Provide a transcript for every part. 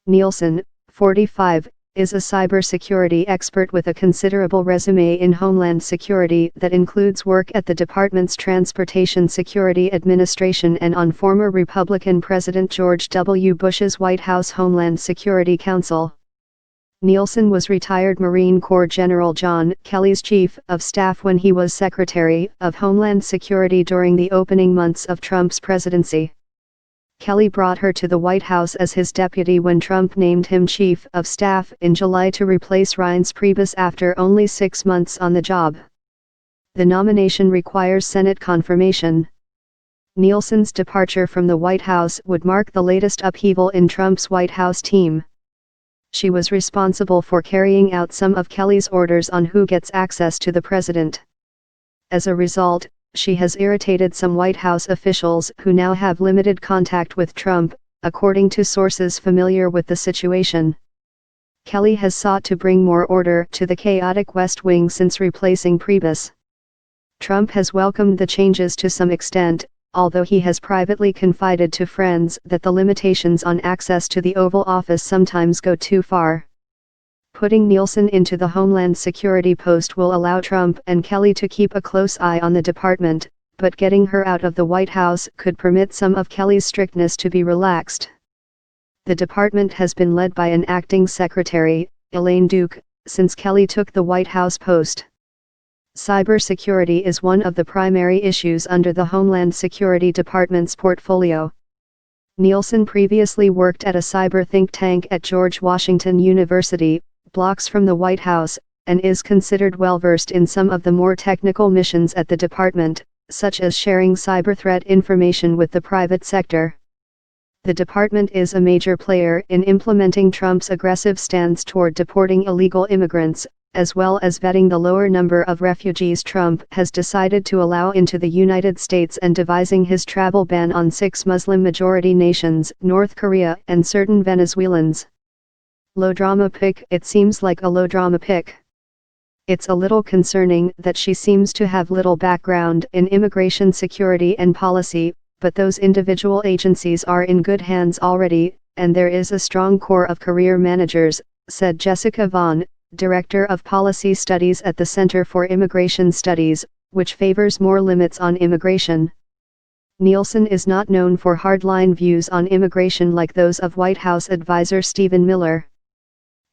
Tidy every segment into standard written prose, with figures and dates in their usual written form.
Nielsen, 45, is a cybersecurity expert with a considerable resume in Homeland Security that includes work at the department's Transportation Security Administration and on former Republican President George W. Bush's White House Homeland Security Council. Nielsen was retired Marine Corps General John Kelly's chief of staff when he was Secretary of Homeland Security during the opening months of Trump's presidency. Kelly brought her to the White House as his deputy when Trump named him chief of staff in July to replace Reince Priebus after only 6 months on the job. The nomination requires Senate confirmation. Nielsen's departure from the White House would mark the latest upheaval in Trump's White House team. She was responsible for carrying out some of Kelly's orders on who gets access to the president. As a result, she has irritated some White House officials who now have limited contact with Trump, according to sources familiar with the situation. Kelly has sought to bring more order to the chaotic West Wing since replacing Priebus. Trump has welcomed the changes to some extent, although he has privately confided to friends that the limitations on access to the Oval Office sometimes go too far. Putting Nielsen into the Homeland Security post will allow Trump and Kelly to keep a close eye on the department, but getting her out of the White House could permit some of Kelly's strictness to be relaxed. The department has been led by an acting secretary, Elaine Duke, since Kelly took the White House post. Cybersecurity is one of the primary issues under the Homeland Security Department's portfolio. Nielsen previously worked at a cyber think tank at George Washington University, blocks from the White House, and is considered well-versed in some of the more technical missions at the department, such as sharing cyber threat information with the private sector. The department is a major player in implementing Trump's aggressive stance toward deporting illegal immigrants, as well as vetting the lower number of refugees Trump has decided to allow into the United States and devising his travel ban on 6 Muslim-majority nations, North Korea and certain Venezuelans. Low drama pick. It seems like a low drama pick. It's a little concerning that she seems to have little background in immigration security and policy, but those individual agencies are in good hands already, and there is a strong core of career managers, said Jessica Vaughn, Director of Policy Studies at the Center for Immigration Studies, which favors more limits on immigration. Nielsen is not known for hardline views on immigration like those of White House advisor Stephen Miller.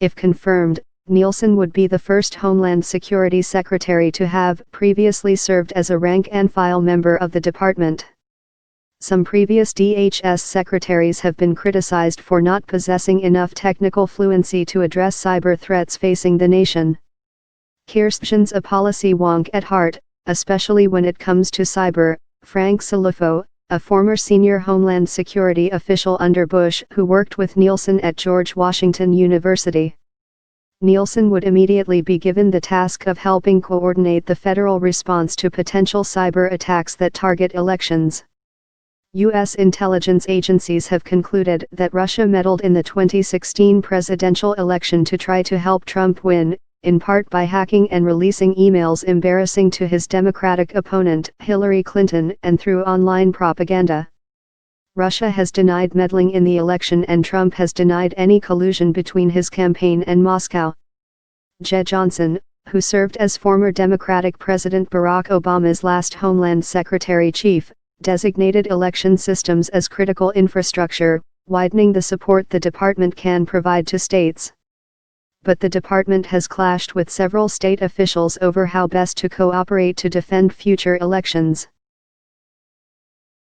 If confirmed, Nielsen would be the first Homeland Security Secretary to have previously served as a rank-and-file member of the department. Some previous DHS secretaries have been criticized for not possessing enough technical fluency to address cyber threats facing the nation. Kirstjen's a policy wonk at heart, especially when it comes to cyber. Frank Salufo, a former senior Homeland Security official under Bush who worked with Nielsen at George Washington University. Nielsen would immediately be given the task of helping coordinate the federal response to potential cyber attacks that target elections. U.S. intelligence agencies have concluded that Russia meddled in the 2016 presidential election to try to help Trump win, in part by hacking and releasing emails embarrassing to his Democratic opponent, Hillary Clinton, and through online propaganda. Russia has denied meddling in the election and Trump has denied any collusion between his campaign and Moscow. Jeh Johnson, who served as former Democratic President Barack Obama's last Homeland Secretary chief, designated election systems as critical infrastructure, widening the support the department can provide to states. But the department has clashed with several state officials over how best to cooperate to defend future elections.